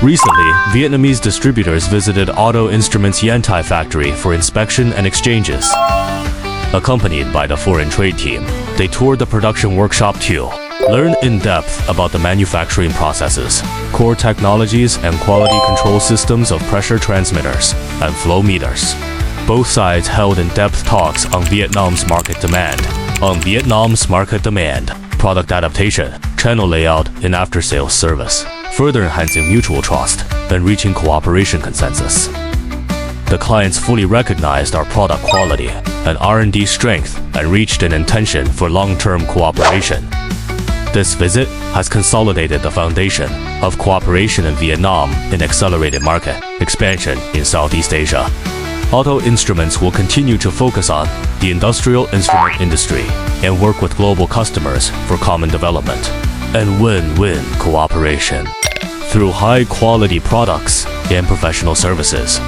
Recently, Vietnamese distributors visited Auto Instruments Yantai factory for inspection and exchanges. Accompanied by the foreign trade team, they toured the production workshop too. Learn in depth about the manufacturing processes, core technologies and quality control systems of pressure transmitters and flow meters. Both sides held in-depth talks on Vietnam's market demand, product adaptation, channel layout, and after-sales service, further enhancing mutual trust and reaching cooperation consensus. The clients fully recognized our product quality and R&D strength and reached an intention for long-term cooperation. This visit has consolidated the foundation of cooperation in Vietnam in accelerated market expansion in Southeast Asia. Auto Instruments will continue to focus on the industrial instrument industry and work with global customers for common development and win-win cooperation through high-quality products and professional services.